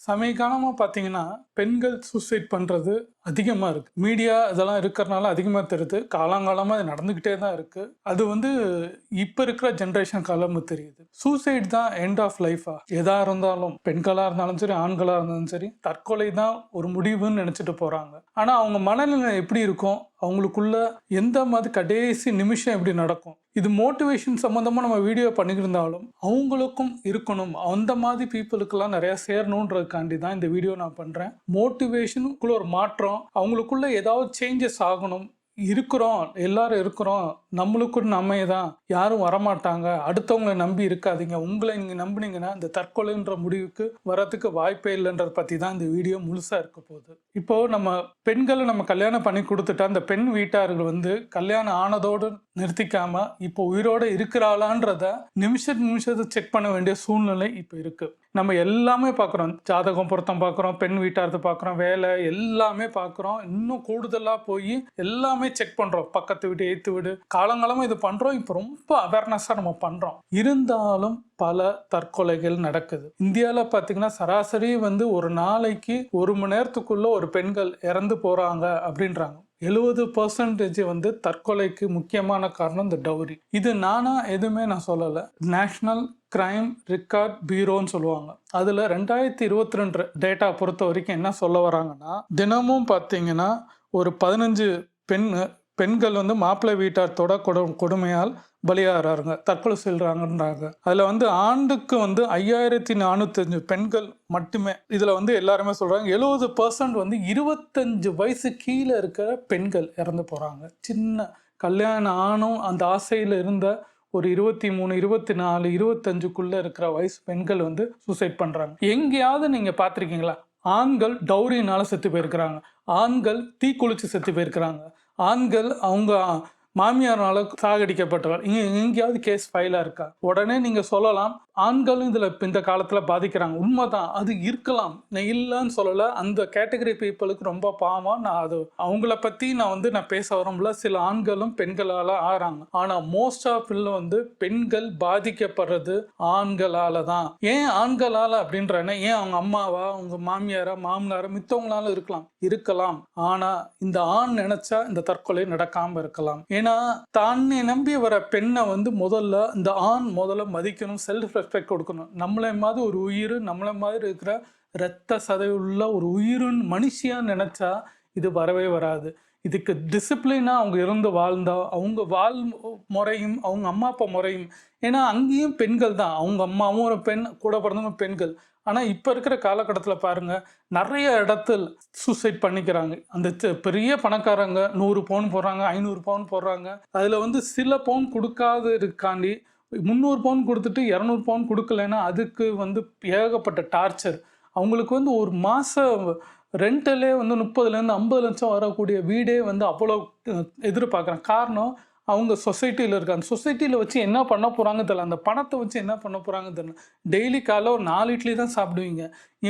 சமீப காலமா பார்த்தீங்கன்னா, பெண்கள் சூசைட் பண்றது அதிகமா இருக்கு. மீடியா இதெல்லாம் இருக்கிறனால அதிகமா தெரியுது. காலங்காலமா இது நடந்துகிட்டே தான் இருக்கு. அது வந்து இப்ப இருக்கிற ஜெனரேஷன் காலமா தெரியுது. சூசைட் தான் எண்ட் ஆஃப் லைஃபா? எதா இருந்தாலும், பெண்களா இருந்தாலும் சரி, ஆண்களா இருந்தாலும் சரி, தற்கொலை தான் ஒரு முடிவுன்னு நெனச்சுட்டு போறாங்க. ஆனா அவங்க மனநிலை எப்படி இருக்கும்? அவங்களுக்குள்ள எந்த மாதிரி கடைசி நிமிஷம் எப்படி நடக்கும்? இது மோட்டிவேஷன் சம்மந்தமா நம்ம வீடியோ பண்ணியிருந்தாலும், அவங்களுக்கும் இருக்கணும். அந்த மாதிரி பீப்பிளுக்கெல்லாம் நெறைய சேரணுன்றதுக்காண்டி தான் இந்த வீடியோ நான் பண்றேன். மோட்டிவேஷனுக்குள்ள ஒரு மாற்றம், அவங்களுக்குள்ள ஏதாவது சேஞ்சஸ் ஆகணும். இருக்கிறோம், எல்லாரும் இருக்கிறோம். நம்மளுக்கு நம்மை தான். யாரும் வரமாட்டாங்க. அடுத்தவங்கள நம்பி இருக்காதீங்க. உங்கள நீங்க நம்புனீங்கன்னா, இந்த தற்கொலைன்ற முடிவுக்கு வரதுக்கு வாய்ப்பே இல்லன்றத பத்தி தான் இந்த வீடியோ முழுசா இருக்க போகுது. இப்போ நம்ம பெண்கள நம்ம கல்யாணம் பண்ணி குடுத்துட்டா, அந்த பெண் வீட்டார்கள் வந்து கல்யாணம் ஆனதோடு நிறுத்திக்காம, இப்போ உயிரோட இருக்கிறாளான்றத நிமிஷத்துக்கு செக் பண்ண வேண்டிய சூழ்நிலை இப்ப இருக்கு. நம்ம எல்லாமே பார்க்குறோம். ஜாதகம் பொருத்தம் பார்க்குறோம், பெண் வீட்டாரத பார்க்குறோம், வேலை எல்லாமே பார்க்குறோம். இன்னும் கூடுதலா போயி எல்லாமே செக் பண்றோம். பக்கத்து வீடு, எய்த்து வீடு. காலங்காலமா இது பண்றோம். இப்போ ரொம்ப அவேர்னஸா நம்ம பண்றோம். இருந்தாலும் பல தற்கொலைகள் நடக்குது. இந்தியால பார்த்தீங்கன்னா, சராசரி வந்து ஒரு நாளைக்கு 1 மணி நேரத்துக்குள்ள ஒரு பெண்கள் இறந்து போறாங்க அப்படின்றாங்க. 70% வந்து தற்கொலைக்கு முக்கியமான காரணம் இந்த டவுரி. இது நானா எதுவுமே நான் சொல்லல. நேஷனல் கிரைம் ரெக்கார்ட் பியூரோன்னு சொல்லுவாங்க. அதுல 2022 டேட்டா பொறுத்த வரைக்கும் என்ன சொல்ல வராங்கன்னா, தினமும் பார்த்தீங்கன்னா ஒரு 15 பெண்கள் வந்து மாப்பிள்ளை வீட்டார்த்தோட கொடுமையால் பலியாகிறாங்க, தற்கொலை செல்றாங்கன்றாங்க. அதுல வந்து ஆண்டுக்கு வந்து 5405 பெண்கள் மட்டுமே. இதுல வந்து எல்லாருமே சொல்றாங்க 70% வந்து 25 வயசு கீழே இருக்கிற பெண்கள் இறந்து போறாங்க. சின்ன கல்யாணம் ஆனும் அந்த ஆசையில இருந்த ஒரு 23, 24, 25க்குள்ள இருக்கிற வயசு பெண்கள் வந்து சூசைட் பண்றாங்க. எங்கேயாவது நீங்க பார்த்திருக்கீங்களா? ஆண்கள் டவுரினால செத்து போயிருக்கிறாங்க, ஆண்கள் தீக்குளிச்சு செத்து போயிருக்கிறாங்க, ஆண்கள் அவங்க மாமியாரால சாகடிக்கப்பட்டவர் எங்கேயாவது கேஸ் ஃபைலா இருக்கா? உடனே நீங்க சொல்லலாம், ஆண்களும் இதுல இந்த காலத்துல பாதிக்கிறாங்க. உண்மைதான், அது இருக்கலாம், நான் இல்லைன்னு சொல்லல. அந்த கேட்டகரி பீப்புளுக்கு ரொம்ப பாவம். நான் அது அவங்கள பத்தி நான் பேச வரல. சில ஆண்களும் பெண்களால ஆறாங்க. ஆனா மோஸ்ட் ஆஃப் வந்து பெண்கள் பாதிக்கப்படுறது ஆண்களால தான். ஏன் ஆண்களால அப்படின்றன? ஏன் அவங்க அம்மாவா, அவங்க மாமியாரா, மாமனாரா, மித்தவங்களால இருக்கலாம். ஆனா இந்த ஆண் நினைச்சா இந்த தற்கொலை நடக்காம இருக்கலாம். ஏன்னா தானே நம்பி வர பெண்ணை வந்து முதல்ல இந்த ஆண் முதல்ல மதிக்கணும், செல்ஃப் ரெஸ்பெக்ட் கொடுக்கணும். நம்மளை மாதிரி ஒரு உயிர், நம்மளை மாதிரி இருக்கிற இரத்த சதை உள்ள ஒரு உயிரின் மனுஷியான்னு நினைச்சா இது வரவே வராது. இதுக்கு டிசிப்ளினா அவங்க இருந்து வாழ்ந்தா, அவங்க முறையும் அவங்க அம்மா அப்பா முறையும். ஏன்னா அங்கேயும் பெண்கள் தான், அவங்க அம்மாவும் ஒரு பெண், கூட பிறந்தவங்க பெண்கள். ஆனா இப்ப இருக்கிற காலகட்டத்தில் பாருங்க, நிறைய இடத்துல சூசைட் பண்ணிக்கிறாங்க. அந்த பெரிய பணக்காரங்க 100 பவுன் போடுறாங்க, 500 பவுன் போடுறாங்க. அதுல வந்து சில பவுன் கொடுக்காத இருக்காண்டி 300 பவுன் கொடுத்துட்டு 200 பவுன் கொடுக்கலன்னா அதுக்கு வந்து ஏகப்பட்ட டார்ச்சர். அவங்களுக்கு வந்து ஒரு மாசம் ரெண்டலே வந்து 30,000 50 லட்சம் வரக்கூடிய வீடே வந்து அவ்வளோ எதிர்பார்க்குறாங்க. காரணம், அவங்க சொசைட்டியில் இருக்காங்க. சொசைட்டியில் வச்சு என்ன பண்ண போகிறாங்க தெரியல. அந்த பணத்தை வச்சு என்ன பண்ண போகிறாங்க தெரியல. டெய்லி காலைல ஒரு 4 இட்லி தான் சாப்பிடுவீங்க,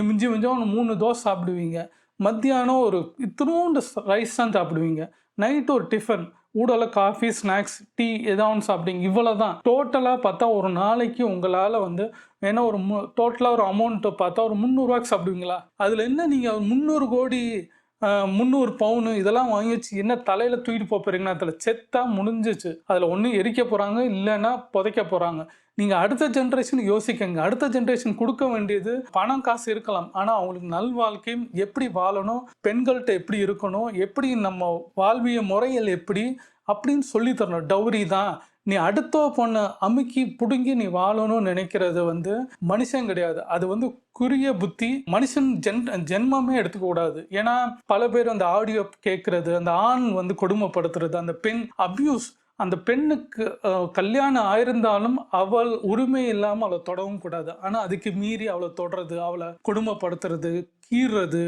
மிஞ்சி ஒரு 3 தோசை சாப்பிடுவீங்க. மத்தியானம் ஒரு இத்தினோண்டு ரைஸ் தான் சாப்பிடுவீங்க. நைட்டு ஒரு டிஃபன், ஊடல காஃபி, ஸ்நாக்ஸ், டீ ஏதாவது ஒன்று சாப்பிடுங்க. இவ்வளோ தான். டோட்டலாக பார்த்தா ஒரு நாளைக்கு உங்களால் வந்து வேணா ஒரு டோட்டலாக ஒரு அமௌண்ட்டை பார்த்தா ஒரு 300 சாப்பிடுவீங்களா? அதில் என்ன நீங்கள் 300 கோடி 300 பவுனு இதெல்லாம் வாங்கி வச்சு என்ன தலையில் தூக்கிட்டு போகிறீங்கன்னா, அதில் செத்தா முடிஞ்சிச்சு. அதில் ஒன்று எரிக்க போகிறாங்க, இல்லைன்னா புதைக்க போகிறாங்க. நீங்கள் அடுத்த ஜென்ரேஷன் யோசிக்கங்க. அடுத்த ஜென்ரேஷன் கொடுக்க வேண்டியது பணம் காசு இருக்கலாம், ஆனால் அவங்களுக்கு நல்வாழ்க்கையும் எப்படி வாழணும், பெண்கள்கிட்ட எப்படி இருக்கணும், எப்படி நம்ம வாழ்விய முறைகள் எப்படி அப்படின்னு சொல்லி தரணும். டவுரி தான், நீ அடுத்த பொண்ணை அமுக்கி புடுங்கி நீ வாழணும்னு நினைக்கிறது வந்து மனுஷன் கிடையாது. அது வந்து குறுகிய புத்தி. மனுஷன் ஜென்மமே எடுத்துக்க கூடாது. ஏன்னா பல பேர் அந்த ஆடியோ கேட்கறது, அந்த ஆண் வந்து கொடுமைப்படுத்துறது, அந்த பெண் அபியூஸ், அந்த பெண்ணுக்கு கல்யாணம் ஆயிருந்தாலும் அவள் உரிமை இல்லாமல் அவளை தொடவும் கூடாது. ஆனால் அதுக்கு மீறி அவளை தொடறது, அவளை கொடுமைப்படுத்துறது, கீறது,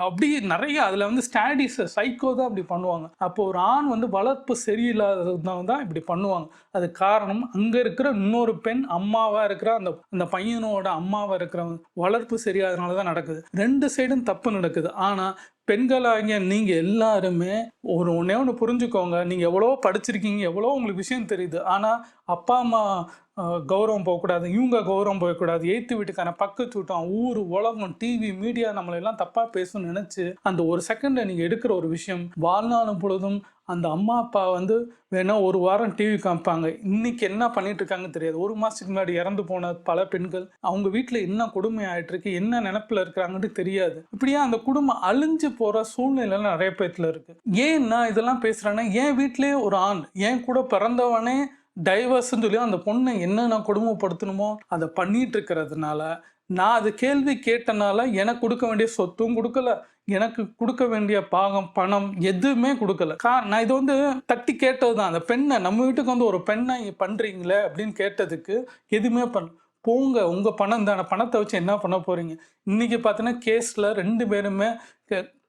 அப்படி நிறைய அதில் வந்து ஸ்டாடிஸ் சைக்கோ தான் அப்படி பண்ணுவாங்க. அப்போ ஒரு ஆண் வந்து வளர்ப்பு சரியில்லாததான் தான் இப்படி பண்ணுவாங்க. அது காரணம் அங்கே இருக்கிற இன்னொரு பெண் அம்மாவாக இருக்கிற அந்த பையனோட அம்மாவாக இருக்கிறவங்க வளர்ப்பு சரியாதனால தான் நடக்குது. 2 சைடும் தப்பு நடக்குது. ஆனால் பெண்களாகிய நீங்கள் எல்லாருமே ஒன்றே ஒன்று புரிஞ்சுக்கோங்க. நீங்கள் எவ்வளோ படிச்சிருக்கீங்க, எவ்வளோ உங்களுக்கு விஷயம் தெரியுது. ஆனால் அப்பா அம்மா கௌரவம் போகக்கூடாது, இவங்க கௌரவம் போகக்கூடாது, எய்த்து வீட்டுக்கான பக்கத்து வீட்டம், ஊர் உலகம் டிவி மீடியா நம்மளெல்லாம் தப்பாக பேசணும்னு நினச்சி அந்த ஒரு செகண்டில் நீங்கள் எடுக்கிற ஒரு விஷயம் வாழ்நாளும் பொழுதும் அந்த அம்மா அப்பா வந்து வேணா ஒரு வாரம் டிவி காமிப்பாங்க, இன்னைக்கு என்ன பண்ணிட்டு இருக்காங்கன்னு தெரியாது. ஒரு மாதத்துக்கு முன்னாடி இறந்து போன பல பெண்கள் அவங்க வீட்டில் என்ன கொடுமை ஆகிட்டு இருக்கு, என்ன நினப்பில் இருக்கிறாங்கன்னு தெரியாது. இப்படியே அந்த குடும்பம் அழிஞ்சு போகிற சூழ்நிலை நிறைய பேர்த்துல இருக்கு. ஏன் நான் இதெல்லாம் பேசுகிறேன்னா, என் வீட்டிலே ஒரு ஆண் என் கூட பிறந்தவனே டைவர்ஸ்ன்னு சொல்லி அந்த பொண்ணை என்ன நான் கொடுமைப்படுத்தணுமோ அதை பண்ணிட்டு இருக்கிறதுனால, நான் அது கேள்வி கேட்டனால எனக்கு கொடுக்க வேண்டிய சொத்தும் கொடுக்கல, எனக்கு கொடுக்க வேண்டிய பாகம் பணம் எதுவுமே கொடுக்கல. நான் இது வந்து தட்டி கேட்டது தான். அந்த பெண்ணை நம்ம வீட்டுக்கு வந்து ஒரு பெண்ணை பண்றீங்களே அப்படின்னு கேட்டதுக்கு எதுவுமே போங்க, உங்க பணம் தானே, பணத்தை வச்சு என்ன பண்ண போறீங்க. இன்னைக்கு பார்த்தீங்கன்னா கேஸ்ல 2 பேருமே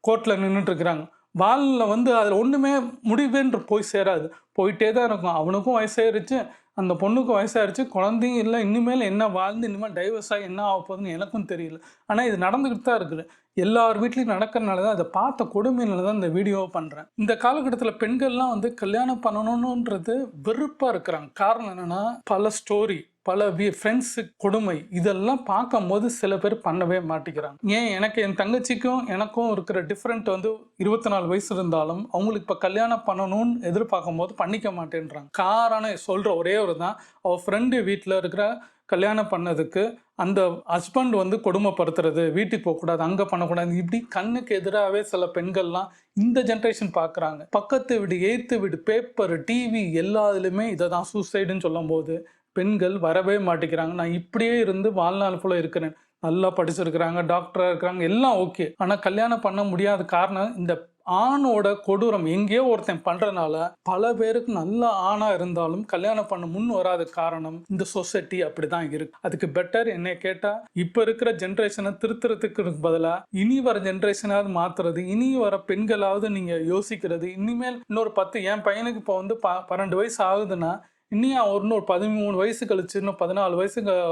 கோர்ட்ல நின்றுட்டு இருக்கிறாங்க. வாழ்ல வந்து அதில் ஒன்றுமே முடிவுன்ற போய் சேராது, போயிட்டே தான் இருக்கும். அவனுக்கும் வயசாயிருச்சு, அந்த பொண்ணுக்கும் வயசாயிருச்சு, குழந்தையும் இல்லை. இனிமேல் என்ன வாழ்ந்து இனிமேல் டைவர்ஸ் ஆகி என்ன ஆக போகுதுன்னு எனக்கும் தெரியல. ஆனால் இது நடந்துக்கிட்டு தான் இருக்குது. எல்லார் வீட்லையும் நடக்கிறனால தான், அதை பார்த்த கொடுமையினால தான் இந்த வீடியோவை பண்ணுறேன். இந்த காலகட்டத்தில் பெண்கள்லாம் வந்து கல்யாணம் பண்ணணுன்றது வெறுப்பாக இருக்கிறாங்க. காரணம் என்னென்னா, பல ஸ்டோரி, பல ஃப்ரெண்ட்ஸு கொடுமை இதெல்லாம் பார்க்கும்போது சில பேர் பண்ணவே மாட்டேங்கிறாங்க. ஏன் எனக்கு என் தங்கச்சிக்கும் எனக்கும் இருக்கிற டிஃப்ரெண்ட் வந்து 24 வயசு இருந்தாலும் அவங்களுக்கு இப்போ கல்யாணம் பண்ணணும்னு எதிர்பார்க்கும் போது பண்ணிக்க மாட்டேன்றாங்க. காரணம் சொல்கிற ஒரே ஒரு தான், அவள் ஃப்ரெண்டு வீட்டில் இருக்கிற கல்யாணம் பண்ணதுக்கு அந்த ஹஸ்பண்ட் வந்து கொடுமைப்படுத்துறது, வீட்டுக்கு போகக்கூடாது, அங்கே பண்ணக்கூடாது, இப்படி கண்ணுக்கு எதிராகவே சில பெண்கள்லாம் இந்த ஜென்ரேஷன் பார்க்குறாங்க. பக்கத்து வீடு, எய்த்து வீடு, பேப்பர், டிவி எல்லாத்துலேயுமே இதை தான் சூசைடுன்னு சொல்லும் போது பெண்கள் வரவே மாட்டேங்கிறாங்க. நான் இப்படியே இருந்து வாழ்நாள் ஃபுல்லாக இருக்கிறேன், நல்லா படிச்சிருக்கிறாங்க, டாக்டராக இருக்கிறாங்க, எல்லாம் ஓகே. ஆனால் கல்யாணம் பண்ண முடியாத காரணம் இந்த ஆணோட கொடூரம் எங்கேயோ ஒருத்தன் பண்றதுனால பல பேருக்கு நல்ல ஆணா இருந்தாலும் கல்யாணம் பண்ண முன் வராத காரணம் இந்த சொசைட்டி அப்படிதான் இருக்கு. அதுக்கு பெட்டர் என்ன கேட்டா, இப்ப இருக்கிற ஜென்ரேஷனை திருத்துறதுக்கு பதிலா இனி வர ஜென்ரேஷனாவது மாத்துறது, இனி வர பெண்களாவது நீங்க யோசிக்கிறது. இனிமேல் இன்னொரு 10, என் பையனுக்கு இப்போ வந்து 12 வயசு ஆகுதுன்னா, இன்னும் அவன் இன்னொரு 13 வயசு கழிச்சு, இன்னும் 14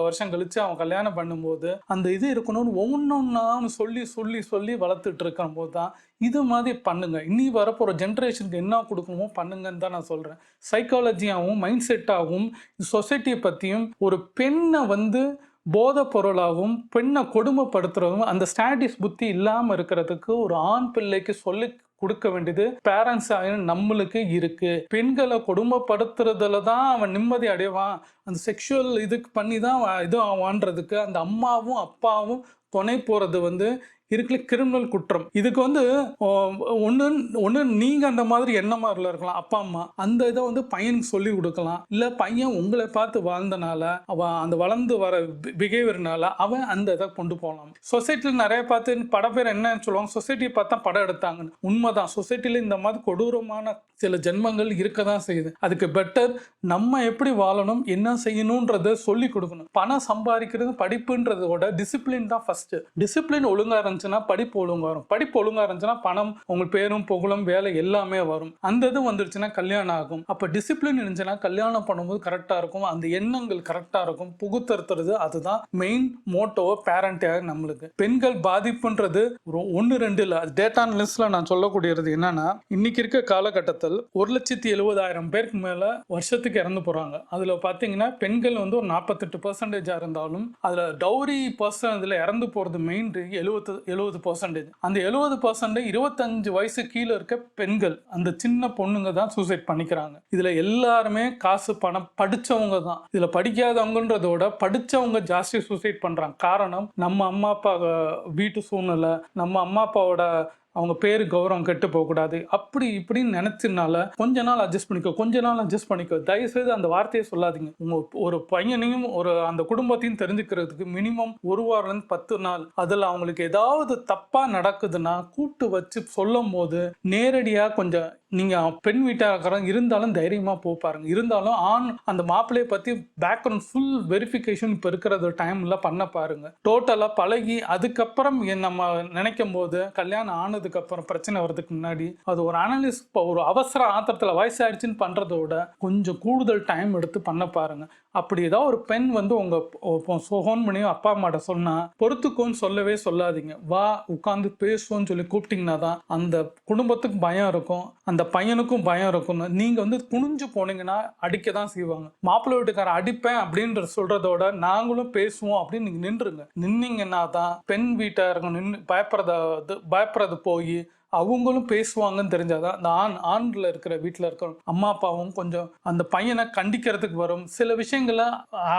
வருஷம் கழிச்சு அவன் கல்யாணம் பண்ணும்போது அந்த இது இருக்கணும்னு ஒவ்வொன்றும் சொல்லி சொல்லி சொல்லி வளர்த்துட்டு இருக்கும் போது தான் இது மாதிரி பண்ணுங்க. இனி வரப்போகிற ஜென்ரேஷனுக்கு என்ன கொடுக்கணுமோ பண்ணுங்கன்னு தான் நான் சொல்கிறேன். சைக்காலஜியாகவும் மைண்ட் செட்டாகவும் சொசைட்டியை பற்றியும் ஒரு பெண்ணை வந்து போதை பொருளாகவும் பெண்ணை கொடுமைப்படுத்துறதும் அந்த ஸ்டாட்டிஸ் புத்தி இல்லாமல் இருக்கிறதுக்கு ஒரு ஆண் பிள்ளைக்கு சொல்லி கொடுக்க வேண்டியது பேரண்ட்ஸ் நம்மளுக்கு இருக்கு. பெண்களை கொடுமைப்படுத்துறதுல தான் அவன் நிம்மதி அடைவான், அந்த செக்ஷுவல் இதுக்கு பண்ணி தான் இது வாழ்றதுக்கு அந்த அம்மாவும் அப்பாவும் துணை போறது வந்து இருக்குல்ல கிரிமினல் குற்றம். இதுக்கு வந்து ஒன்று நீங்கள் அந்த மாதிரி என்ன மாதிரில இருக்கலாம், அப்பா அம்மா அந்த இதை வந்து பையனுக்கு சொல்லி கொடுக்கலாம். இல்லை பையன் உங்களை பார்த்து வாழ்ந்தனால அவன் அந்த வளர்ந்து வர பிஹேவியர்னால அவன் அந்த இதை கொண்டு போகலாம். சொசைட்டியில் நிறைய பார்த்து பட பேர் என்ன சொல்லுவாங்க, சொசைட்டியை பார்த்தா படம் எடுத்தாங்கன்னு. உண்மைதான், சொசைட்டியில் இந்த மாதிரி கொடூரமான சில ஜென்மங்கள் இருக்க தான் செய்யுது. அதுக்கு பெட்டர் நம்ம எப்படி வாழணும், என்ன செய்யணுன்றதை சொல்லி கொடுக்கணும். பணம் சம்பாதிக்கிறது படிப்புன்றதோட டிசிப்ளின் தான் ஃபர்ஸ்ட். டிசிப்ளின் ஒழுங்காக இருந்துச்சுன்னா படிப்பு ஒழுங்காக வரும், படிப்பு ஒழுங்காக இருந்துச்சுன்னா பணம், உங்களுக்கு பேரும் புகழும் வேலை எல்லாமே வரும். அந்த இது வந்துருச்சுன்னா கல்யாணம் ஆகும். அப்போ டிசிப்ளின் இருந்துச்சுன்னா கல்யாணம் பண்ணும்போது கரெக்டாக இருக்கும், அந்த எண்ணங்கள் கரெக்டாக இருக்கும். புகுத்தறுத்துறது அதுதான் மெயின் மோட்டோ பேரண்டாக நம்மளுக்கு. பெண்கள் பாதிப்புன்றது 1-2 இல்லை, டேட்டா அனலிஸ்ட்ல நான் சொல்லக்கூடியது என்னன்னா, இன்னைக்கு இருக்க காலகட்டத்தில் 1,70,000 பேருக்கு மேல வருஷத்துக்கு இறந்து போறாங்க. அதுல பாத்தீங்கன்னா பெண்கள் வந்து ஒரு 48% இருந்தாலும் அதுல டவுரி பர்சன்ட்ல இறந்து போறது மெயின் 70%. அந்த 70% 25 வயசு கீழே இருக்க பெண்கள், அந்த சின்ன பொண்ணுங்க தான் சூசைட் பண்ணிக்கிறாங்க. இதுல எல்லாருமே காசு பணம் படிச்சவங்க தான். இதுல படிக்காதவங்கன்றதோட படிச்சவங்க ஜாஸ்தி சூசைட் பண்றாங்க. காரணம் நம்ம அம்மா அப்பா வீட்டு சூழ்நிலை, நம்ம அம்மா அப்பாவோட அவங்க பேரு கௌரவம் கெட்டு போகக்கூடாது, அப்படி இப்படின்னு நினைச்சதுனால கொஞ்ச நாள் அட்ஜஸ்ட் பண்ணிக்கோ. தயவுசெய்து அந்த வார்த்தையை சொல்லாதீங்க. உங்க ஒரு பையனையும் ஒரு அந்த குடும்பத்தையும் தெரிஞ்சுக்கிறதுக்கு மினிமம் 1 வாரம் 10 நாள் அதில் அவங்களுக்கு ஏதாவது தப்பா நடக்குதுன்னா கூட்டு வச்சு சொல்லும் போது நேரடியா கொஞ்சம் நீங்க பெண் வீட்டாக்காரங்க இருந்தாலும் தைரியமா பாருங்க. இருந்தாலும் ஆண் அந்த மாப்பிள்ளையை பத்தி பேக்ரவுண்ட் ஃபுல் வெரிஃபிகேஷன் இப்ப இருக்கிற டைம்ல பண்ண பாருங்க. டோட்டலா பழகி அதுக்கப்புறம் நம்ம நினைக்கும் போது கல்யாணம் ஆனதுக்கு அப்புறம் பிரச்சனை வர்றதுக்கு முன்னாடி அது ஒரு அனலிஸ்ட் ஒரு அவசர ஆத்திரத்துல வயசாயிடுச்சுன்னு பண்றதோட கொஞ்சம் கூடுதல் டைம் எடுத்து பண்ண பாருங்க. அப்படி ஏதாவது ஒரு பெண் வந்து உங்க ஃபோன் பண்ணி அப்பா அம்மாட்ட சொன்னா பொறுத்துக்கோன்னு சொல்லவே சொல்லாதீங்க. வா உட்காந்து பேசுவோன்னு சொல்லி கூப்பிட்டீங்கன்னா தான் அந்த குடும்பத்துக்கு பயம் இருக்கும், அந்த பையனுக்கும் பயம் இருக்கும்னு. நீங்க வந்து குனிஞ்சு போனீங்கன்னா அடிக்க தான் செய்வாங்க. மாப்பிள்ளை வீட்டுக்காரன் அடிப்பேன் அப்படின்ற சொல்றதோட நாங்களும் பேசுவோம் அப்படின்னு நீங்க நின்றுங்க. நின்னீங்கன்னா தான் பெண் வீட்டாருங்க நின்று பயப்படுறது போய் அவங்களும் பேசுவாங்கன்னு தெரிஞ்சாதான் அந்த ஆண்ல இருக்கிற வீட்டில் இருக்கிற அம்மா அப்பாவும் கொஞ்சம் அந்த பையனை கண்டிக்கிறதுக்கு வரும். சில விஷயங்கள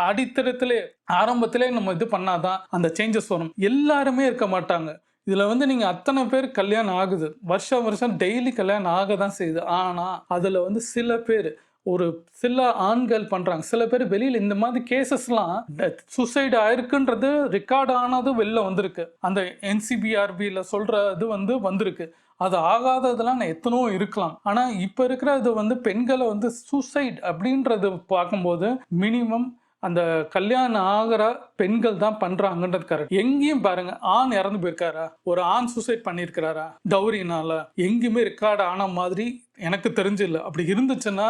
அடித்தரத்திலே ஆரம்பத்திலே நம்ம இது பண்ணாதான் அந்த சேஞ்சஸ் வரும். எல்லாருமே இருக்க மாட்டாங்க. இதுல வந்து நீங்க அத்தனை பேர் கல்யாணம் ஆகுது, வருஷம் டெய்லி கல்யாணம் ஆக தான் செய்யுது. ஆனா அதுல வந்து சில பேர் சில ஆண்கள் பண்றாங்க. சில பேர் வெளியில இந்த மாதிரி கேசஸ்லாம் சூசைடு ஆயிருக்குன்றது ரெக்கார்ட் ஆனது வெளில வந்திருக்கு. அந்த NCBRBல சொல்றது வந்து வந்திருக்கு. அது ஆகாததெல்லாம் எத்தனோ இருக்கலாம். ஆனா இப்ப இருக்கிற இது வந்து பெண்களை வந்து சூசைட் அப்படின்றது பார்க்கும்போது மினிமம் அந்த கல்யாணம் ஆகிற பெண்கள் தான் பண்றாங்கன்றது கரெக்ட். எங்கேயும் பாருங்க, ஆண் இறந்து போயிருக்காரா, ஒரு ஆண் சூசைட் பண்ணியிருக்கிறாரா டவுரினால? எங்கேயுமே ரெக்கார்டு ஆன மாதிரி எனக்கு தெரிஞ்சு இல்லை. அப்படி இருந்துச்சுன்னா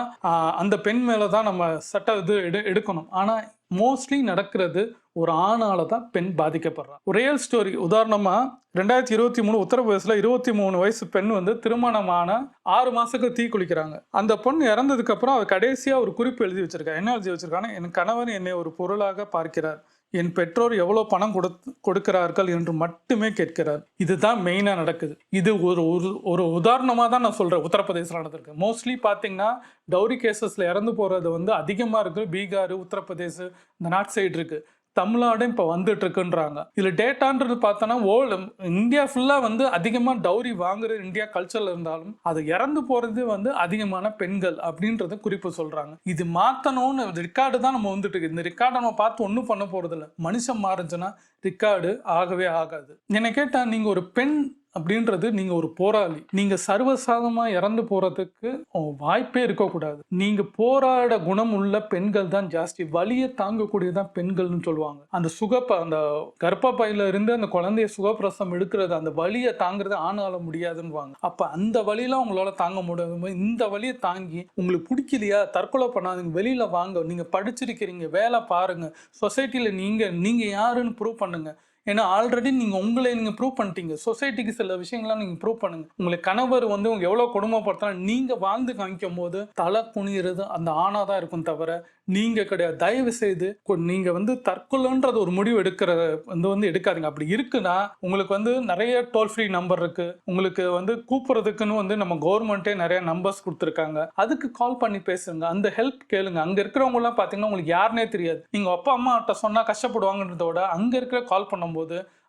அந்த பெண் மேலதான் நம்ம சட்ட இது எடுக்கணும். ஆனா மோஸ்ட்லி நடக்கிறது ஒரு ஆணால தான் பெண் பாதிக்கப்படுறா. ஒரு ரியல் ஸ்டோரி. உதாரணமா 2023 உத்தரப்பிரதேசல 23 வயசு பெண் வந்து திருமணமான 6 மாசத்துக்கு தீ குளிக்கிறாங்க. அந்த பொண்ணு இறந்ததுக்கு அப்புறம் அவர் கடைசியா ஒரு குறிப்பு எழுதி வச்சிருக்கா. என்ன எழுதி வச்சிருக்காங்கன்னா, என் கணவன் என்னை ஒரு பொருளாக பார்க்கிறார், என் பெற்றோர் எவ்வளவு பணம் கொடுக்கிறார்கள் என்று மட்டுமே கேட்கிறார். இதுதான் மெயினா நடக்குது. இது ஒரு உதாரணமா தான் நான் சொல்றேன். உத்தரப்பிரதேசம் நடந்திருக்கு. மோஸ்ட்லி பாத்தீங்கன்னா டவுரி கேசஸ்ல இறந்து போறது வந்து அதிகமா இருக்கு பீகார், உத்தரப்பிரதேச இந்த நார்த் சைடு இருக்கு. தமிழ்நாடு இப்போ வந்துட்டு இருக்குன்றாங்க. இதுல டேட்டான்றது பார்த்தோன்னா இந்தியா ஃபுல்லா வந்து அதிகமா டவுரி வாங்குறது இந்தியா கல்ச்சர்ல இருந்தாலும் அது இறந்து போறது வந்து அதிகமான பெண்கள் அப்படின்றத குறிப்பு சொல்றாங்க. இது மாத்தணும்னு ரெக்கார்டு தான் நம்ம வந்துட்டு இருக்கு. இந்த ரெக்கார்டை நம்ம பார்த்து ஒன்றும் பண்ண போறது இல்லை. மனுஷன் மாறுச்சுன்னா ரெக்கார்டு ஆகவே ஆகாது. என்னை கேட்டா நீங்க ஒரு பெண் அப்படின்றது நீங்க ஒரு போராளி. நீங்க சர்வசாதமா இறந்து போறதுக்கு வாய்ப்பே இருக்கக்கூடாது. நீங்க போராட குணம் உள்ள பெண்கள் தான் ஜாஸ்தி. வலியை தாங்கக்கூடியதான் பெண்கள்னு சொல்லுவாங்க. அந்த கர்ப்பப்பையில இருந்து அந்த குழந்தைய சுகப்பிரசம் எடுக்கிறது, அந்த வலியை தாங்குறது ஆணால முடியாதுன்னு. அப்ப அந்த வலியெல்லாம் உங்களால தாங்க முடியாது. இந்த வலியை தாங்கி உங்களுக்கு பிடிக்கலையா, தற்கொலை பண்ணாதீங்க, வெளியில வாங்க. நீங்க படிச்சிருக்கிறீங்க, வேலை பாருங்க, சொசைட்டில நீங்க யாருன்னு ப்ரூவ் பண்ணுங்க. ஏன்னா ஆல்ரெடி நீங்க ப்ரூவ் பண்ணிட்டீங்க. சொசைட்டிக்கு சில விஷயங்கள்லாம் நீங்க ப்ரூவ் பண்ணுங்க. உங்களுக்கு கணவர் வந்து எவ்வளவு கொடுமைப்படுத்தலாம் நீங்க வாழ்ந்து காமிக்கும் போது தலை குனிறது அந்த ஆணா தான் இருக்கும் தவிர நீங்க கிடையாது. தயவு செய்து நீங்க வந்து தற்கொலைன்றது ஒரு முடிவு வந்து எடுக்காதீங்க. அப்படி இருக்குன்னா உங்களுக்கு வந்து நிறைய டோல் ஃப்ரீ நம்பர் இருக்கு. உங்களுக்கு வந்து கூப்பிடுறதுக்குன்னு வந்து நம்ம கவர்மெண்ட்டே நிறைய நம்பர்ஸ் கொடுத்துருக்காங்க. அதுக்கு கால் பண்ணி பேசுங்க, அந்த ஹெல்ப் கேளுங்க. அங்க இருக்கிறவங்க எல்லாம் பாத்தீங்கன்னா உங்களுக்கு யாருன்னே தெரியாது. நீங்க அப்பா அம்மா கிட்ட சொன்னா கஷ்டப்படுவாங்கன்றதோட அங்க இருக்கிற கால் பண்ணும்போது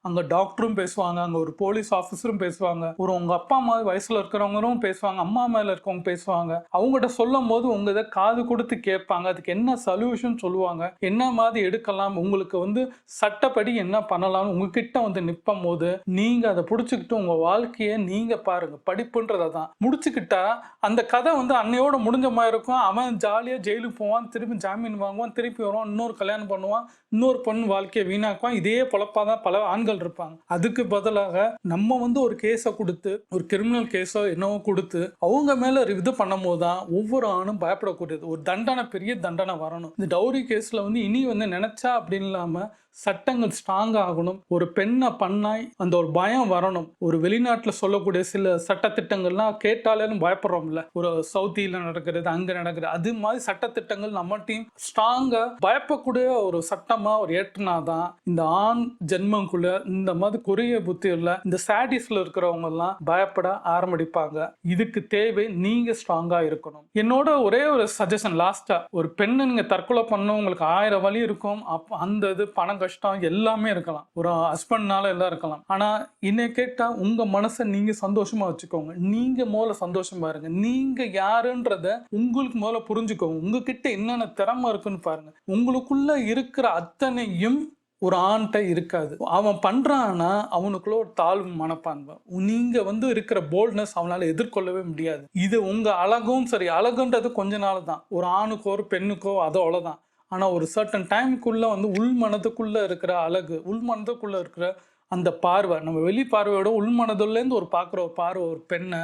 அங்க டாக்டரும் பேசுவாங்க, அங்க ஒரு போலீஸ் ஆஃபீஸரும் பேசுவாங்க, உங்க அப்பா அம்மா வயசுல இருக்கிறவங்களும் பேசுவாங்க, அம்மா மேல இருக்கவங்க பேசுவாங்க. அவங்ககிட்ட சொல்லும் போது உங்க இதை காது கொடுத்து கேட்பாங்க. அதுக்கு என்ன சொல்யூஷன் சொல்லுவாங்க, என்ன மாதிரி எடுக்கலாம், உங்களுக்கு வந்து சட்டப்படி என்ன பண்ணலாம் உங்ககிட்ட வந்து நிற்பம் போது நீங்க அதை புடிச்சுக்கிட்டு உங்க வாழ்க்கையை நீங்க பாருங்க. படிப்புன்றதான் முடிச்சுக்கிட்டா அந்த கதை வந்து அன்னையோட முடிஞ்ச மாதிரி இருக்கும். அவன் ஜாலியா ஜெயிலுக்கு போவான், திருப்பி ஜாமீன் வாங்குவான், திருப்பி வருவான், இன்னொரு கல்யாணம் பண்ணுவான், இன்னொரு பொண்ணு வாழ்க்கையை வீணாக்குவான். இதே பொழப்பாதான் பல ஆண்கள் இருப்பாங்க. அதுக்கு பதிலாக நம்ம வந்து ஒரு கேஸை கொடுத்து, ஒரு கிரிமினல் கேஸோ என்னவோ கொடுத்து அவங்க மேல இது பண்ணும் போதுதான் ஒவ்வொரு ஆணும் பயப்படக்கூடியது. ஒரு தண்டனை, பெரிய தண்டனை வரணும். இந்த டவுரி கேஸ்ல வந்து இனி வந்து நினைச்சா அப்படின்னு இல்லாம சட்டங்கள் ஸ்ட்ராங் ஆகணும். ஒரு பெண்ணை பண்ணாய் அந்த ஒரு பயம் வரணும். ஒரு வெளிநாட்டுல சொல்லக்கூடிய சில சட்டத்திட்டங்கள்லாம் கேட்டாலும் பயப்படுறோம்ல, ஒரு சவுதியில நடக்கிறது, அங்க நடக்கிறது, அது மாதிரி சட்டத்திட்டங்கள் நம்ம டீம் ஸ்ட்ராங்கா பயப்படக்கூடிய ஒரு சட்டமா ஒரு ஏற்றினாதான் இந்த ஆண் ஜென்மங்குள்ள இந்த மாதிரி குறுகிய புத்தி உள்ள இந்த சாடிஸ்ல இருக்கிறவங்க எல்லாம் பயப்பட ஆரம்பிப்பாங்க. இதுக்கு தேவை நீங்க ஸ்ட்ராங்கா இருக்கணும். என்னோட ஒரே ஒரு சஜஷன் லாஸ்டா, ஒரு பெண்ணு நீங்க தற்கொலை பண்ண உங்களுக்கு 1000 வழி இருக்கும். அந்த இது பணம் கஷ்டம் எல்லாமே இருக்கலாம், ஒரு ஹஸ்பண்ட்னால எல்லாம் இருக்கலாம். ஆனா என்னை கேட்டா உங்க மனசை நீங்க சந்தோஷமா வச்சுக்கோங்க. நீங்க முதல்ல சந்தோஷமா இருங்க. நீங்க யாருன்றத உங்களுக்கு முதல்ல புரிஞ்சுக்கோங்க. உங்ககிட்ட என்னென்ன திறமை இருக்குன்னு பாருங்க. உங்களுக்குள்ள இருக்கிற அத்தனையும் ஒரு ஆண்கிட்ட இருக்காது. அவன் பண்றான்னா அவனுக்குள்ள ஒரு தாழ்வு மனப்பான்மை. நீங்க வந்து இருக்கிற போல்ட்னஸ் அவனால எதிர்கொள்ளவே முடியாது. இது உங்க அழகும் சரி, அழகுன்றது கொஞ்ச நாள் தான். ஒரு ஆணுக்கோ ஒரு பெண்ணுக்கோ அது அவ்வளவுதான். ஆனா ஒரு சர்டன் டைமுக்குள்ள வந்து உள் மனதுக்குள்ள இருக்கிற அழகு, உள் மனதுக்குள்ள இருக்கிற அந்த பார்வை, நம்ம வெளி பார்வையோட உள் மனதுலேருந்து பார்க்குற ஒரு பார்வை, ஒரு பெண்ணை,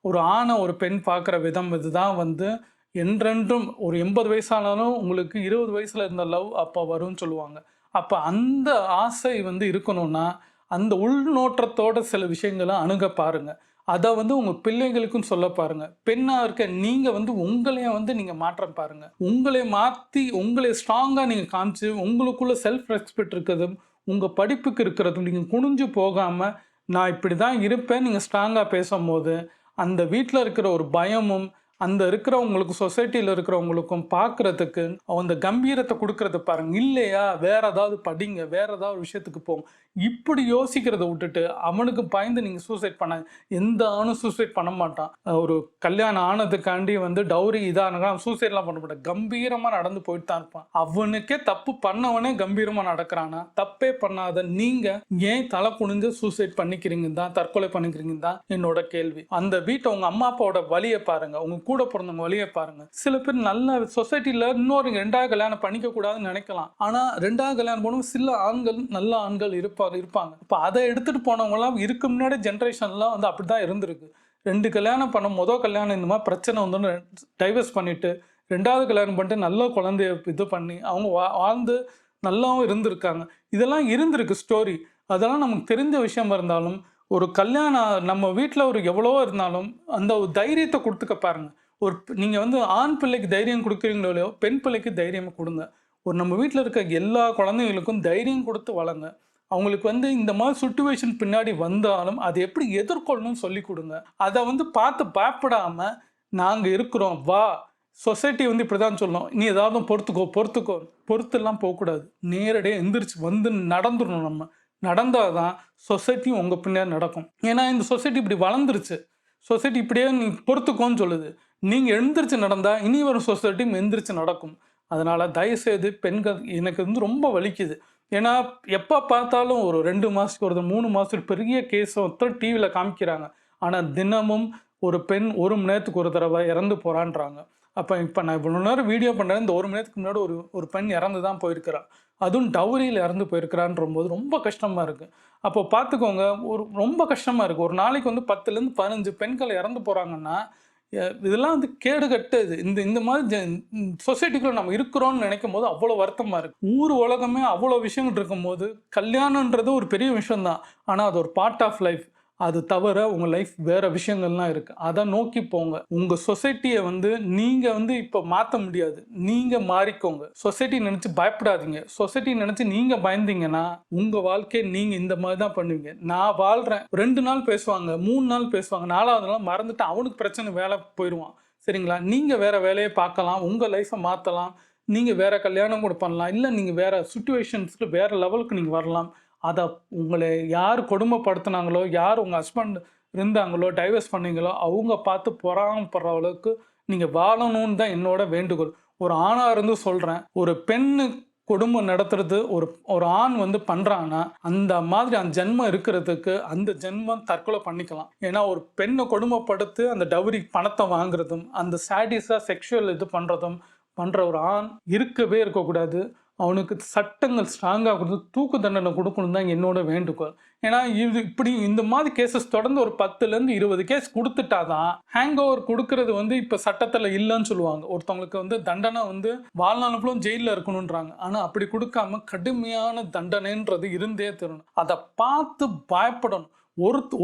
ஒரு ஆணை ஒரு பெண் பார்க்குற விதம், இதுதான் வந்து என்றென்றும் ஒரு 80 வயசானாலும் உங்களுக்கு 20 வயசுல இருந்த லவ் அப்போ வரும்னு சொல்லுவாங்க. அப்போ அந்த ஆசை வந்து இருக்கணும்னா, அந்த உள்நோற்றத்தோட சில விஷயங்கள அணுக பாருங்க. அத வந்து உங்க பிள்ளைகளுக்கும் சொல்ல பாருங்க. பெண்ணா இருக்க நீங்க வந்து உங்களைய வந்து நீங்க மாற்றம் பாருங்க. உங்களை மாத்தி உங்களை ஸ்ட்ராங்கா நீங்க காமிச்சு, உங்களுக்குள்ள செல்ஃப் ரெஸ்பெக்ட் இருக்கிறதும், உங்க படிப்புக்கு இருக்கிறதும், நீங்க குனிஞ்சு போகாம, நான் இப்படிதான் இருப்பேன் நீங்க ஸ்ட்ராங்கா பேசும்போது, அந்த வீட்ல இருக்கிற ஒரு பயமும், அந்த இருக்கிறவங்களுக்கு சொசைட்டில இருக்கிறவங்களுக்கும் பார்க்கறதுக்கு அந்த கம்பீரத்த குடுக்கறத பாருங்க. இல்லையா வேற ஏதாவது படிங்க, வேற ஏதாவது விஷயத்துக்கு போங்க. இப்படி யோசிக்கிறத விட்டுட்டு, அவனுக்கு பயந்து நீங்க சூசைட் பண்ணாதீங்க. எந்த ஆணும் சூசைட் பண்ண மாட்டான். ஒரு கல்யாணம் ஆனதுக்காண்டி வந்து டவுரி இதானா அவன் சூசைட்லாம் பண்ண மாட்டான். கம்பீரமா நடந்து போயிட்டு தான் இருப்பான். அவனுக்கே தப்பு பண்ணவனே கம்பீரமா நடக்கிறானா, தப்பே பண்ணாத நீங்க ஏன் தலை குனிஞ்சு சூசைட் பண்ணிக்கிறீங்கன்னு தான், தற்கொலை பண்ணிக்கிறீங்கன்னு தான் என்னோட கேள்வி. அந்த வீட்டை உங்க அம்மா அப்பாவோட வலிய பாருங்க. உங்க கூட பிறந்தவங்க வலிய பாருங்க. சில பேர் நல்ல சொசைட்டில இன்னொரு 2வது கல்யாணம் பண்ணிக்க கூடாதுன்னு நினைக்கலாம். ஆனா 2வது கல்யாணம் பண்ணும் சில ஆண்கள் நல்ல ஆண்கள் இருப்பாங்க. இப்ப அதை எடுத்துட்டு போனவங்க எல்லாம் இதுக்கு முன்னாடி ஜெனரேஷன்லாம் வந்து அப்படிதான் இருந்திருக்கு. 2 கல்யாணம் பண்ண கல்யாணம் இந்த மாதிரி பிரச்சனை வந்து டைவர்ஸ் பண்ணிட்டு 2வது கல்யாணம் பண்ணிட்டு நல்ல குழந்தைய இது பண்ணி அவங்க வாழ்ந்து நல்லாவும் இருந்திருக்காங்க. இதெல்லாம் இருந்திருக்கு ஸ்டோரி. அதெல்லாம் நமக்கு தெரிஞ்ச விஷயமா இருந்தாலும் ஒரு கல்யாணம் நம்ம வீட்டில் ஒரு எவ்வளவோ இருந்தாலும் அந்த ஒரு தைரியத்தை கொடுத்துக்க பாருங்க. ஒரு நீங்கள் வந்து ஆண் பிள்ளைக்கு தைரியம் கொடுக்குறீங்களோ இல்லையோ, பெண் பிள்ளைக்கு தைரியமாக கொடுங்க. ஒரு நம்ம வீட்டில் இருக்க எல்லா குழந்தைங்களுக்கும் தைரியம் கொடுத்து வளங்க. அவங்களுக்கு வந்து இந்த மாதிரி சுச்சுவேஷன் பின்னாடி வந்தாலும் அதை எப்படி எதிர்கொள்ளணும்னு சொல்லி கொடுங்க. அதை வந்து பார்த்து பயப்படாம நாங்கள் இருக்கிறோம் வா, சொசைட்டி வந்து இப்படி தான் சொல்லணும், நீ ஏதாவது பொறுத்துக்கோ பொறுத்துலாம் போகக்கூடாது. நேரடியாக எந்திரிச்சு வந்து நடந்துடணும். நம்ம நடந்தால் தான் சொசைட்டியும் உங்கள் பின்னாடி நடக்கும். ஏன்னா இந்த சொசைட்டி இப்படி வளர்ந்துருச்சு. சொசைட்டி இப்படியே நீ பொறுத்துக்கோன்னு சொல்லுது. நீங்கள் எழுந்திரிச்சு நடந்தால் இனி வரும் சொசைட்டியும் எந்திரிச்சு நடக்கும். அதனால் தயவுசெய்து பெண்கள் எனக்கு வந்து ரொம்ப வலிக்குது. ஏன்னா எப்போ பார்த்தாலும் ஒரு 2 மாதத்துக்கு ஒரு 3 மாதத்துக்கு பெரிய கேஸ் ஒருத்தர் டிவியில் காமிக்கிறாங்க. ஆனால் தினமும் ஒரு பெண் 1 மணி நேரத்துக்கு ஒரு தடவை இறந்து போகிறான்றாங்க. அப்போ இப்போ நான் இவ்வளோ நேரம் வீடியோ பண்ணுறேன். இந்த 1 மணி நேரத்துக்கு முன்னாடி ஒரு பெண் இறந்து தான் போயிருக்கிறா. அதுவும் டவுரியில் இறந்து போயிருக்கிறான்ற போது ரொம்ப கஷ்டமாக இருக்குது. அப்போ பார்த்துக்கோங்க, ரொம்ப கஷ்டமாக இருக்குது. ஒரு நாளைக்கு வந்து 10லேருந்து 15 பெண்கள் இறந்து போகிறாங்கன்னா, இதெல்லாம் வந்து கேடு கட்டுது. இந்த மாதிரி சொசைட்டிக்குள்ள நம்ம இருக்கிறோம்னு நினைக்கும் போது அவ்வளோ வருத்தமாக இருக்குது. ஊர் உலகமே அவ்வளோ விஷயங்கள் இருக்கும்போது கல்யாணன்றது ஒரு பெரிய விஷயம் தான். ஆனால் அது ஒரு பார்ட் ஆஃப் லைஃப். அது தவிர உங்கள் லைஃப் வேறு விஷயங்கள்லாம் இருக்குது. அதை நோக்கி போங்க. உங்கள் சொசைட்டியை வந்து நீங்கள் வந்து இப்போ மாற்ற முடியாது. நீங்கள் மாறிக்கோங்க. சொசைட்டி நினச்சி பயப்படாதீங்க. சொசைட்டி நினச்சி நீங்கள் பயந்தீங்கன்னா உங்கள் வாழ்க்கையை நீங்கள் இந்த மாதிரி தான் பண்ணுவீங்க. நான் வாழ்கிறேன், 2 நாள் பேசுவாங்க, 3 நாள் பேசுவாங்க, 4வது நாள் மறந்துட்டு அவனுக்கு பிரச்சனை, வேலை போயிடுவான். சரிங்களா? நீங்கள் வேறு வேலையை பார்க்கலாம், உங்கள் லைஃப்பை மாற்றலாம், நீங்கள் வேறு கல்யாணம் கூட பண்ணலாம், இல்லை நீங்கள் வேறு சுச்சுவேஷன்ஸ்க்கு வேறு லெவலுக்கு நீங்கள் வரலாம். அதை உங்களை யார் கொடுமைப்படுத்தினாங்களோ, யார் உங்கள் ஹஸ்பண்ட் இருந்தாங்களோ, டைவர்ஸ் பண்ணீங்களோ, அவங்க பார்த்து பொறாமப்படுற அளவுக்கு நீங்கள் வாழணும்னு தான் என்னோட வேண்டுகோள். ஒரு ஆணாக இருந்து சொல்கிறேன், ஒரு பெண்ணு குடும்பம் நடத்துறது ஒரு ஆண் வந்து பண்ணுறான்னா அந்த மாதிரி அந்த ஜென்மம் இருக்கிறதுக்கு அந்த ஜென்மம் தற்கொலை பண்ணிக்கலாம். ஏன்னா ஒரு பெண்ணை கொடுமைப்படுத்தி அந்த டவுரி பணத்தை வாங்குறதும், அந்த சாடிஸாக செக்ஷுவல் இது பண்ணுற ஒரு ஆண் இருக்கவே இருக்கக்கூடாது. அவனுக்கு சட்டங்கள் ஸ்ட்ராங்காக கொடுத்து தூக்கு தண்டனை கொடுக்கணும் தான் என்னோட வேண்டுகோள். ஏன்னா இது இப்படி இந்த மாதிரி கேசஸ் தொடர்ந்து ஒரு 10லேருந்து 20 கேஸ் கொடுத்துட்டா தான் ஹேங் ஓவர் கொடுக்கறது வந்து இப்போ சட்டத்தில் இல்லைன்னு சொல்லுவாங்க. ஒருத்தவங்களுக்கு வந்து தண்டனை வந்து வாழ்நாள் ஃபுல்லும் ஜெயிலில் இருக்கணுன்றாங்க. ஆனால் அப்படி கொடுக்காம கடுமையான தண்டனைன்றது இருந்தே தரணும். அதை பார்த்து பயப்படணும்.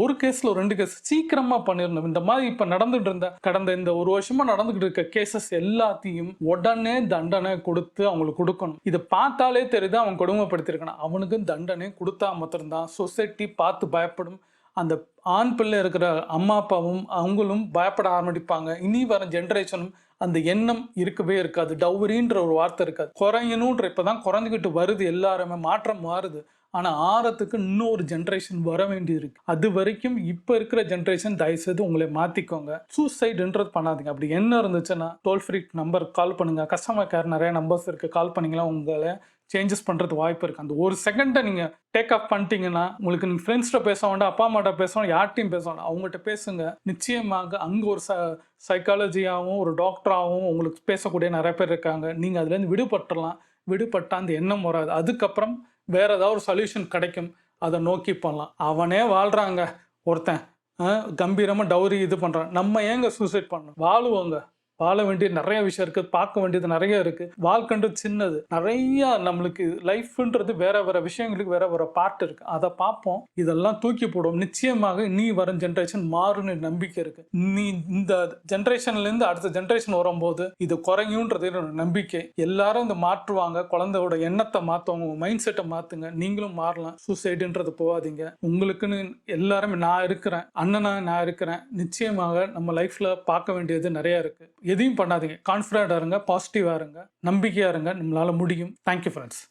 ஒரு கேஸில் 2 கேஸ் சீக்கிரமாக பண்ணிடணும். இந்த மாதிரி இப்போ நடந்துட்டு இருந்த கடந்த இந்த 1 வருஷமா நடந்துகிட்டு இருக்க கேசஸ் எல்லாத்தையும் உடனே தண்டனை கொடுத்து அவங்களுக்கு கொடுக்கணும். இதை பார்த்தாலே தெரியுது அவன் கொடுமைப்படுத்திருக்கான். அவனுக்கு தண்டனை கொடுத்தா மாத்திரம்தான் சொசைட்டி பார்த்து பயப்படும். அந்த ஆண் பிள்ளை இருக்கிற அம்மா அப்பாவும் அவங்களும் பயப்பட ஆரம்பிப்பாங்க. இனி வர ஜென்ரேஷனும் அந்த எண்ணம் இருக்கவே இருக்காது. டவுரின்ற ஒரு வார்த்தை இருக்காது. குறையணுன்ற இப்போதான் குறைஞ்சிக்கிட்டு வருது. எல்லாருமே மாற்றம் மாறுது. ஆனால் ஆறத்துக்கு இன்னொரு ஜென்ரேஷன் வர வேண்டியது இருக்குது. அது வரைக்கும் இப்போ இருக்கிற ஜென்ரேஷன் தயவுசெய்து உங்களை மாற்றிக்கோங்க. சூசைடுன்றது பண்ணாதீங்க. அப்படி என்ன இருந்துச்சுன்னா டோல் ஃப்ரீ நம்பர் கால் பண்ணுங்கள். கஸ்டமர் கேர் நிறைய நம்பர்ஸ் இருக்குது. கால் பண்ணிங்களா உங்களை சேஞ்சஸ் பண்ணுறது வாய்ப்பு இருக்குது. அந்த ஒரு செகண்டை நீங்கள் டேக் ஆஃப் பண்ணிட்டீங்கன்னா உங்களுக்கு நீங்கள் ஃப்ரெண்ட்ஸ்கிட்ட பேச வேண்டாம், அப்பா அம்மாட்ட பேச வேண்டாம், யார்ட்டையும் பேச வேண்டாம். அவங்ககிட்ட பேசுங்க. நிச்சயமாக அங்கே ஒரு சைக்காலஜியாகவும் ஒரு டாக்டராகவும் உங்களுக்கு பேசக்கூடிய நிறைய பேர் இருக்காங்க. நீங்கள் அதுலேருந்து விடுபட்டால் அந்த எண்ணம் வராது. அதுக்கப்புறம் வேறு ஏதாவது ஒரு சொல்யூஷன் கிடைக்கும். அதை நோக்கி பண்ணலாம். அவனே வாழ்கிறாங்க, ஒருத்தன் கம்பீரமாக டவுரி இது பண்ணுறான், நம்ம ஏங்க சூசைட் பண்ணணும்? வாழுவோங்க. வாழ வேண்டிய நிறைய விஷயம் இருக்கு, பார்க்க வேண்டியது நிறைய இருக்கு. வாழ்க்கைன்றது சின்னது, நிறைய நம்மளுக்கு லைஃப்ன்றது வேற வேற விஷயங்களுக்கு வேற வேற பார்ட் இருக்கு. அதை பார்ப்போம், இதெல்லாம் தூக்கி போடுவோம். நிச்சயமாக நீ வரும் ஜென்ரேஷன் மாறும்னு நம்பிக்கை இருக்கு. நீ இந்த ஜென்ரேஷன்ல இருந்து அடுத்த ஜென்ரேஷன் வரும்போது இது குறையும்ன்றது என்னோட நம்பிக்கை. எல்லாரும் இந்த மாற்றுவாங்க, குழந்தையோட எண்ணத்தை மாத்துவாங்க, உங்க மைண்ட் செட்டை மாத்துங்க, நீங்களும் மாறலாம். சூசைடுன்றது போகாதீங்க. உங்களுக்குன்னு எல்லாருமே நான் இருக்கிறேன், அண்ணனா நான் இருக்கிறேன். நிச்சயமாக நம்ம லைஃப்ல பார்க்க வேண்டியது நிறைய இருக்கு. எதையும் பண்ணாதீங்க, கான்ஃபிடண்டா இருங்க, பாசிட்டிவா இருங்க, நம்பிக்கையா இருங்க. நம்மளால முடியும். Thank you friends.